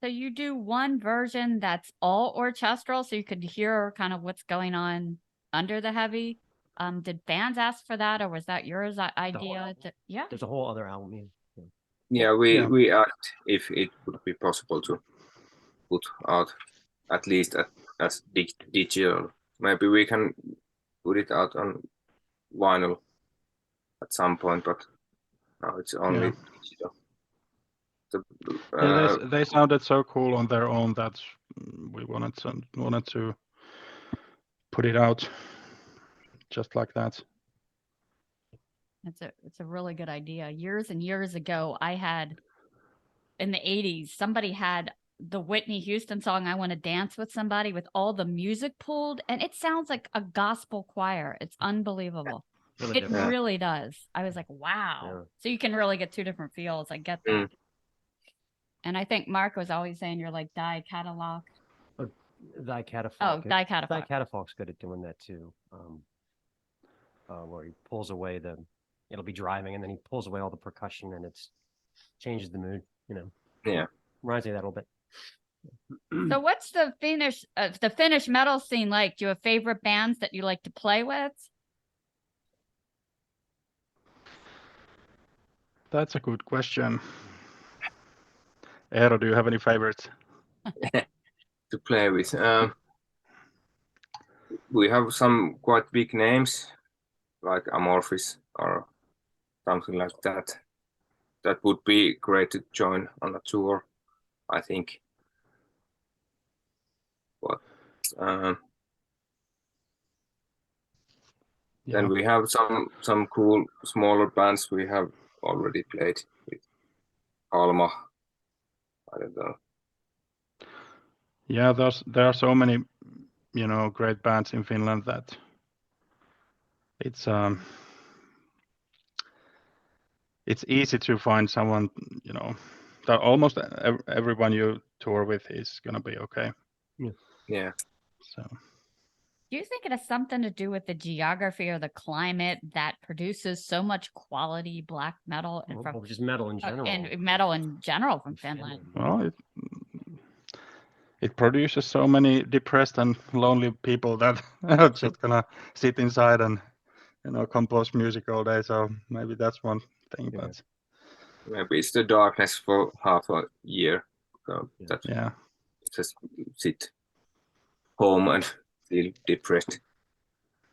So you do one version that's all orchestral, so you could hear kind of what's going on under the heavy. Did fans ask for that, or was that yours idea? Yeah. There's a whole other album. Yeah, we asked if it would be possible to put out at least as digital. Maybe we can put it out on vinyl at some point, but now it's only digital. They sounded so cool on their own that we wanted to put it out just like that. It's a really good idea. Years and years ago, I had in the 80s, somebody had the Whitney Houston song "I Want to Dance with Somebody" with all the music pulled, and it sounds like a gospel choir. It's unbelievable. It really does. I was like, wow. Yeah. So you can really get two different feels. I get that. And I think Mark was always saying you're like Die Catalog. Die Catafalque. Oh, Die Catafalque. Die Catafalque's good at doing that too. Where he pulls away it'll be driving and then he pulls away all the percussion and it's changes the mood, Yeah. Reminds me of that a little bit. So what's the Finnish metal scene like? Do you have favorite bands that you like to play with? That's a good question. Eero, do you have any favorites? To play with. We have some quite big names, like Amorphis or something like that. That would be great to join on a tour, I think. But then we have some cool smaller bands we have already played with. Alma, I don't know. Yeah, there are so many, great bands in Finland that it's easy to find someone, that almost everyone you tour with is gonna be okay. Yeah. So. Do you think it has something to do with the geography or the climate that produces so much quality black metal or just metal in general? And metal in general from Finland. Well, it produces so many depressed and lonely people that are just gonna sit inside and compose music all day. So maybe that's one thing. Yeah. But maybe it's the darkness for half a year. So that just sit home and feel depressed.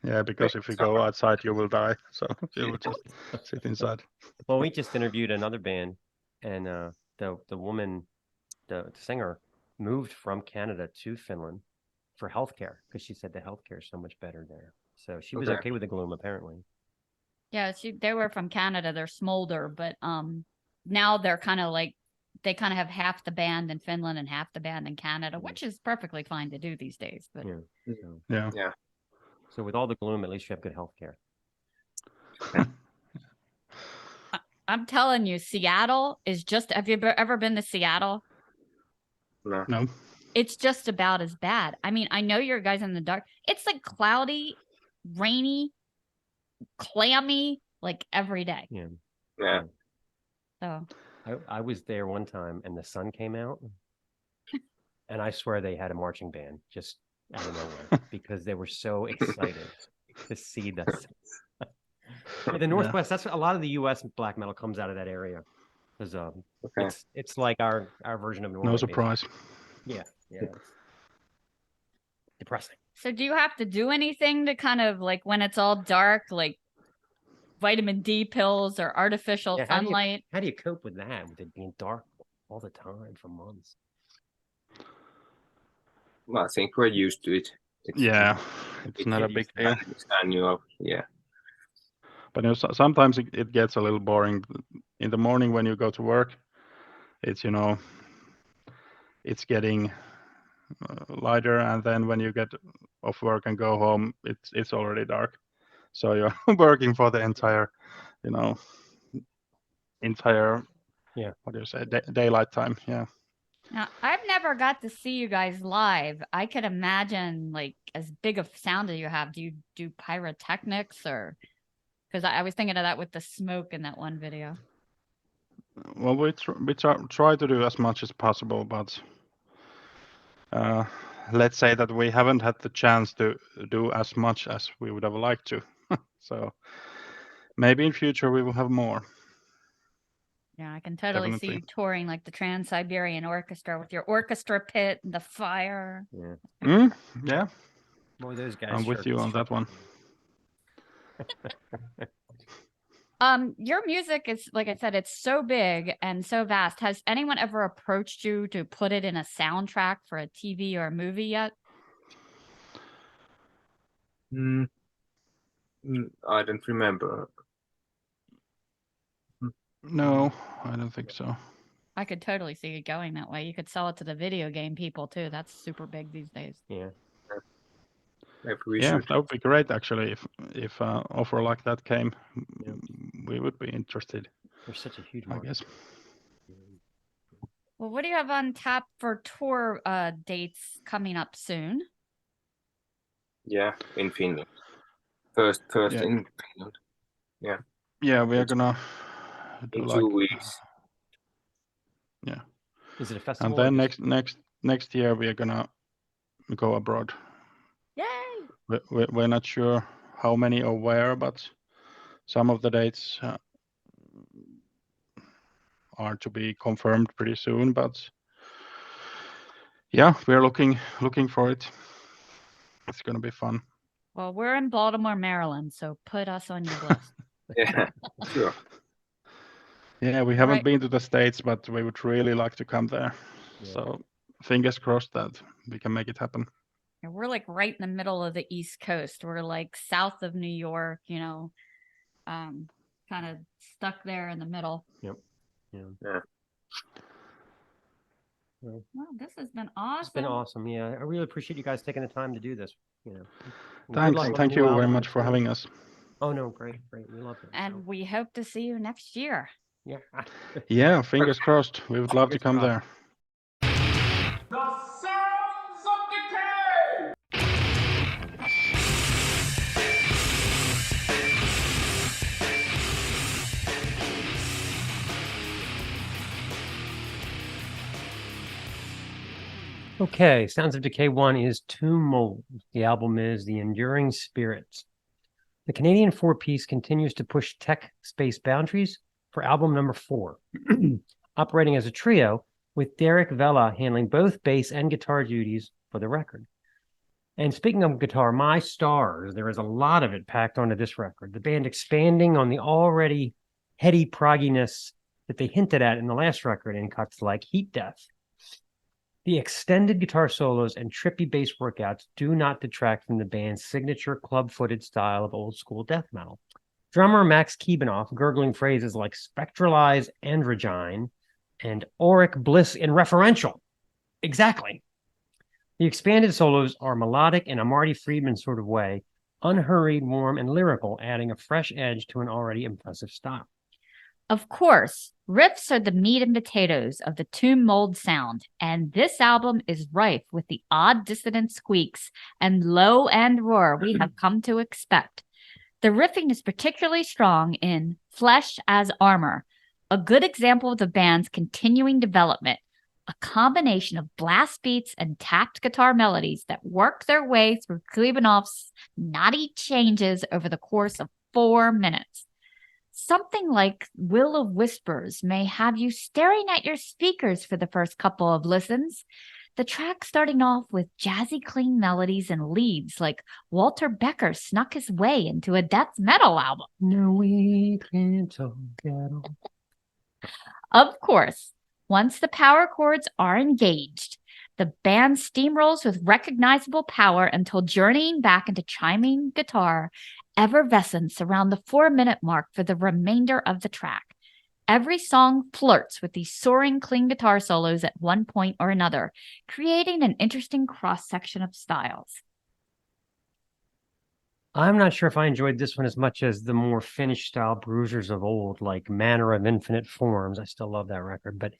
Yeah, because if you go outside, you will die. So you will just sit inside. Well, we just interviewed another band, and the woman, the singer, moved from Canada to Finland for healthcare because she said the healthcare is so much better there. So she was okay with the gloom, apparently. Yeah, they were from Canada. They're Smolder, but now they're kind of like they kind of have half the band in Finland and half the band in Canada, which is perfectly fine to do these days. But yeah. So with all the gloom, at least you have good healthcare. I'm telling you, Seattle is just. Have you ever been to Seattle? No. It's just about as bad. I mean, I know you're guys in the dark. It's like cloudy, rainy, clammy, like every day. Yeah. So I was there one time and the sun came out, and I swear they had a marching band just out of nowhere because they were so excited to see this. The Northwest, that's a lot of the U.S. black metal comes out of that area because it's like our version of Norway. No surprise. Basically. Yeah. It's depressing. So do you have to do anything to kind of like when it's all dark, like vitamin D pills or artificial Yeah, sunlight? How do you cope with that, with it being dark all the time for months? Well, I think we're used to it. Yeah, it's not a big deal. It's annual. Yeah. But you know, sometimes it gets a little boring. In the morning when you go to work, it's it's getting lighter, and then when you get off work and go home, it's already dark. So you're working for the entire, Yeah. what do you say, daylight time? Yeah. Now, I've never got to see you guys live. I could imagine like as big of sound as you have. Do you do pyrotechnics or? Because I was thinking of that with the smoke in that one video. Well, we try to do as much as possible, but let's say that we haven't had the chance to do as much as we would have liked to. So maybe in future we will have more. Yeah, I can totally see you touring like the Trans-Siberian Orchestra with your orchestra pit and the fire. Yeah. Yeah. Boy, those guys. I'm with you on that one. Your music is, like I said, it's so big and so vast. Has anyone ever approached you to put it in a soundtrack for a TV or a movie yet? I don't remember. No, I don't think so. I could totally see it going that way. You could sell it to the video game people too. That's super big these days. Yeah. Yeah, that would be great actually. If offer like that came, we would be interested. There's such a huge market, I guess. Well, what do you have on tap for tour dates coming up soon? Yeah, in Finland. First in Finland. Yeah. Yeah, we are gonna do in like 2 weeks. Yeah. Is it a festival? And then next year we are gonna go abroad. Yay! We're not sure how many or where, but some of the dates are to be confirmed pretty soon. But yeah, we're looking for it. It's gonna be fun. Well, we're in Baltimore, Maryland, so put us on your list. Yeah, sure. Yeah, we haven't been to the States, but we would really like to come there. Yeah. So fingers crossed that we can make it happen. And we're like right in the middle of the East Coast. We're like south of New York, kind of stuck there in the middle. Yep. Yeah. Well, this has been awesome. It's been awesome. Yeah, I really appreciate you guys taking the time to do this. Thank you very much for having us. Oh no, great. We love it. And we hope to see you next year. Yeah. Yeah, fingers crossed. We would love to come there. The sounds of decay! Okay, Sounds of Decay 1 is Tomb Mold. The album is The Enduring Spirits. The Canadian four-piece continues to push tech space boundaries for album number 4, operating as a trio with Derek Vella handling both bass and guitar duties for the record. And speaking of guitar, my stars, there is a lot of it packed onto this record. The band expanding on the already heady progginess that they hinted at in the last record in cuts like Heat Death. The extended guitar solos and trippy bass workouts do not detract from the band's signature club-footed style of old-school death metal. Drummer Max Kebanoff gurgling phrases like spectralized androgyne and auric bliss in referential. Exactly. The expanded solos are melodic in a Marty Friedman sort of way, unhurried, warm, and lyrical, adding a fresh edge to an already impressive style. Of course, riffs are the meat and potatoes of the Tomb Mold sound, and this album is rife with the odd dissonant squeaks and low end roar we have come to expect. The riffing is particularly strong in Flesh as Armor, a good example of the band's continuing development, a combination of blast beats and tapped guitar melodies that work their way through Kebanoff's knotty changes over the course of 4 minutes. Something like Will of Whispers may have you staring at your speakers for the first couple of listens. The track starting off with jazzy, clean melodies and leads like Walter Becker snuck his way into a death metal album. No, we can't talk at all. Of course, once the power chords are engaged, the band steamrolls with recognizable power until journeying back into chiming guitar effervescence around the 4-minute mark for the remainder of the track. Every song flirts with these soaring, clean guitar solos at one point or another, creating an interesting cross-section of styles. I'm not sure if I enjoyed this one as much as the more Finnish style bruisers of old, like Manner of Infinite Forms. I still love that record, but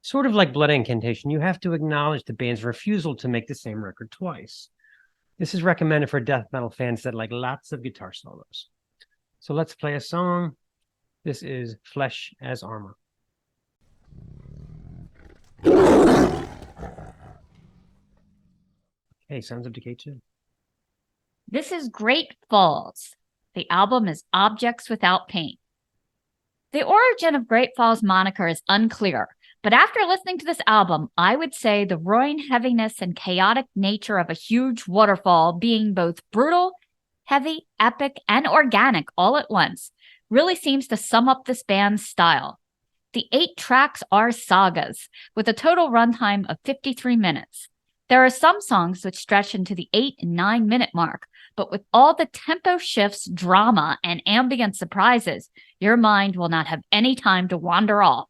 sort of like Blood Incantation, you have to acknowledge the band's refusal to make the same record twice. This is recommended for death metal fans that like lots of guitar solos. So let's play a song. This is Flesh as Armor. Okay, Sounds of Decay 2. This is Great Falls. The album is Objects Without Pain. The origin of Great Falls moniker is unclear, but after listening to this album, I would say the roaring heaviness and chaotic nature of a huge waterfall being both brutal, heavy, epic, and organic all at once really seems to sum up this band's style. The 8 tracks are sagas, with a total runtime of 53 minutes. There are some songs which stretch into the 8 and 9 minute mark, but with all the tempo shifts, drama, and ambient surprises, your mind will not have any time to wander off.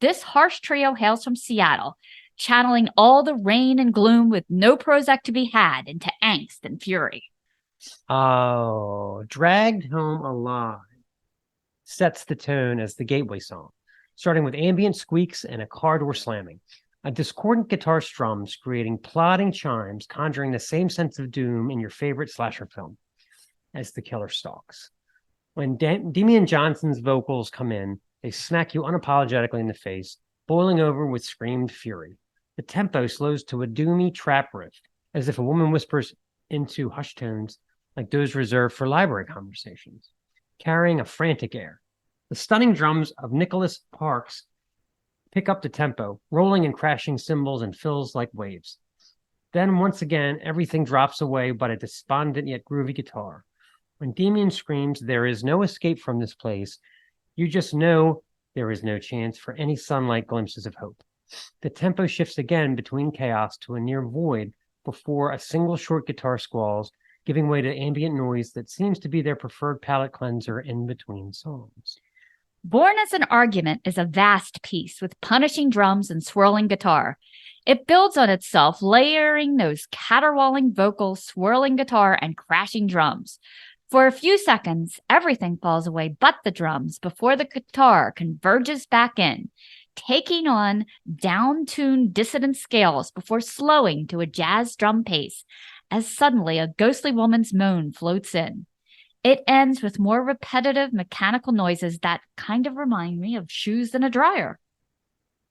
This harsh trio hails from Seattle, channeling all the rain and gloom with no Prozac to be had into angst and fury. Oh, Dragged Home Alive sets the tone as the gateway song, starting with ambient squeaks and a car door slamming. A discordant guitar strums creating plodding chimes, conjuring the same sense of doom in your favorite slasher film as the killer stalks. When Damian Johnson's vocals come in, they smack you unapologetically in the face, boiling over with screamed fury. The tempo slows to a doomy trap riff, as if a woman whispers into hushed tones like those reserved for library conversations, carrying a frantic air. The stunning drums of Nicholas Parks pick up the tempo, rolling and crashing cymbals and fills like waves. Then once again, everything drops away but a despondent yet groovy guitar. When Damien screams, "There is no escape from this place," you just know there is no chance for any sunlight glimpses of hope. The tempo shifts again between chaos to a near void before a single short guitar squalls, giving way to ambient noise that seems to be their preferred palate cleanser in between songs. Born as an Argument is a vast piece with punishing drums and swirling guitar. It builds on itself, layering those caterwauling vocals, swirling guitar, and crashing drums. For a few seconds, everything falls away but the drums before the guitar converges back in, taking on down-tuned dissonant scales before slowing to a jazz drum pace, as suddenly a ghostly woman's moan floats in. It ends with more repetitive mechanical noises that kind of remind me of shoes in a dryer.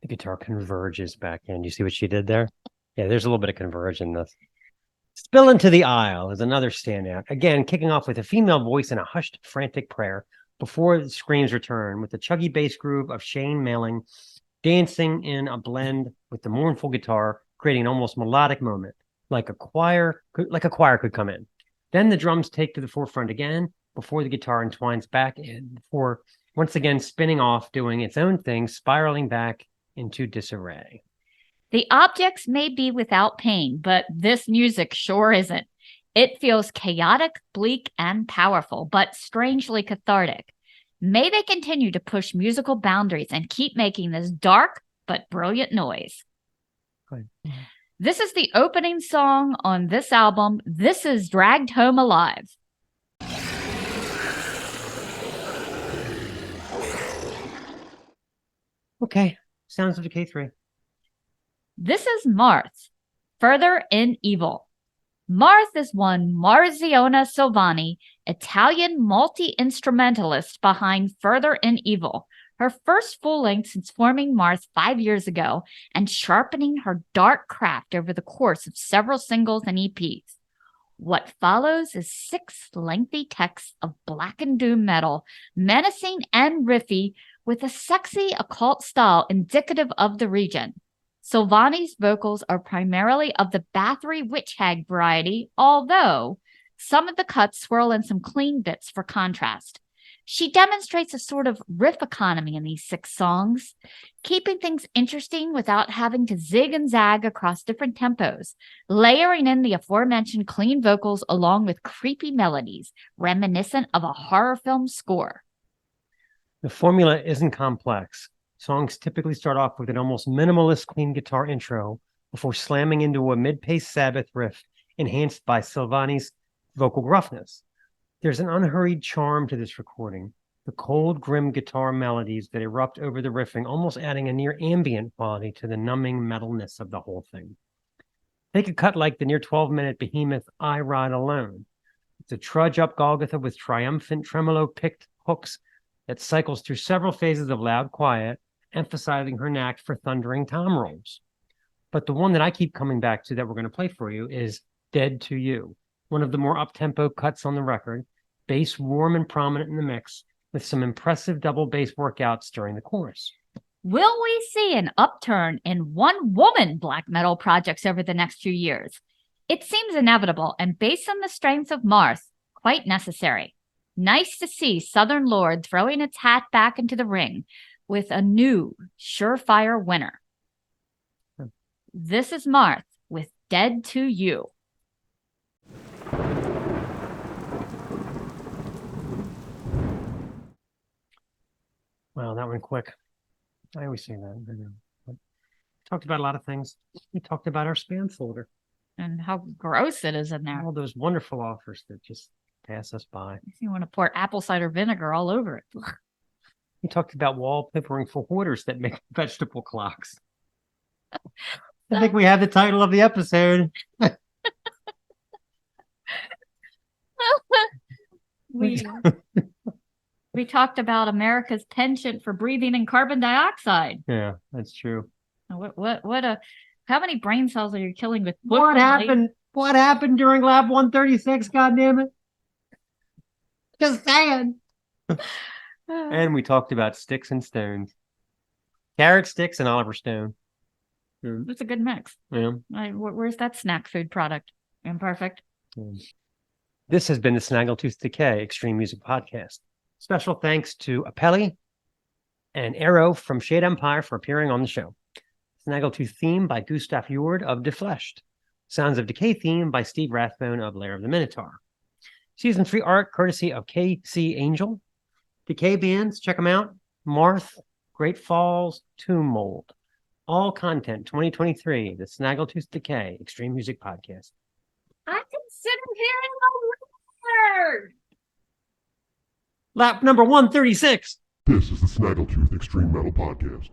The guitar converges back in. You see what she did there? Yeah, there's a little bit of converge in this. Spill Into the Aisle is another standout. Again, kicking off with a female voice in a hushed, frantic prayer before the screams return with the chuggy bass groove of Shane Mailing dancing in a blend with the mournful guitar, creating an almost melodic moment, like a choir could come in. Then the drums take to the forefront again before the guitar entwines back in, before once again spinning off, doing its own thing, spiraling back into disarray. The objects may be without pain, but this music sure isn't. It feels chaotic, bleak, and powerful, but strangely cathartic. May they continue to push musical boundaries and keep making this dark but brilliant noise. Good. This is the opening song on this album. This is Dragged Home Alive. Okay, Sounds of Decay 3. This is Marth, Further in Evil. Marth is one Marziona Silvani, Italian multi-instrumentalist behind Further in Evil, her first full length since forming Marth 5 years ago and sharpening her dark craft over the course of several singles and EPs. What follows is 6 lengthy texts of black and doom metal, menacing and riffy, with a sexy occult style indicative of the region. Silvani's vocals are primarily of the Bathory witch hag variety, although some of the cuts swirl in some clean bits for contrast. She demonstrates a sort of riff economy in these 6 songs, keeping things interesting without having to zig and zag across different tempos, layering in the aforementioned clean vocals along with creepy melodies, reminiscent of a horror film score. The formula isn't complex. Songs typically start off with an almost minimalist clean guitar intro before slamming into a mid-paced Sabbath riff enhanced by Silvani's vocal gruffness. There's an unhurried charm to this recording, the cold, grim guitar melodies that erupt over the riffing, almost adding a near ambient quality to the numbing metalness of the whole thing. Take a cut like the near 12-minute behemoth I Ride Alone. It's a trudge up Golgotha with triumphant tremolo-picked hooks that cycles through several phases of loud quiet, emphasizing her knack for thundering tom rolls. But the one that I keep coming back to that we're going to play for you is Dead to You, one of the more up-tempo cuts on the record, bass warm and prominent in the mix, with some impressive double bass workouts during the chorus. Will we see an upturn in one-woman black metal projects over the next few years? It seems inevitable, and based on the strengths of Marth, quite necessary. Nice to see Southern Lord throwing its hat back into the ring with a new, surefire winner. This is Marth with Dead to You. Wow, that went quick. I always say that. I know. But talked about a lot of things. We talked about our spam folder. And how gross it is in there. All those wonderful offers that just pass us by. You want to pour apple cider vinegar all over it. We talked about wallpapering for hoarders that make vegetable clocks. I think we have the title of the episode. We talked about America's penchant for breathing in carbon dioxide. Yeah, that's true. How many brain cells are you killing with What happened? What happened during Lab 136? God damn it! Just saying. And we talked about sticks and stones, carrot sticks and Oliver Stone. It's a good mix. Yeah. Where's that snack food product? Imperfect. This has been the Snaggletooth Decay Extreme Music Podcast. Special thanks to Aapeli and Eero from Shade Empire for appearing on the show. Snaggletooth theme by Gustav Jord of Defleshed. Sounds of Decay theme by Steve Rathbone of Lair of the Minotaur. Season 3 art courtesy of KC Angel. Decay bands, check them out. Marth, Great Falls, Tomb Mold. All content 2023, the Snaggletooth Decay Extreme Music Podcast. I consider hearing the word. Lap number 136. This is the Snaggletooth Extreme Metal Podcast.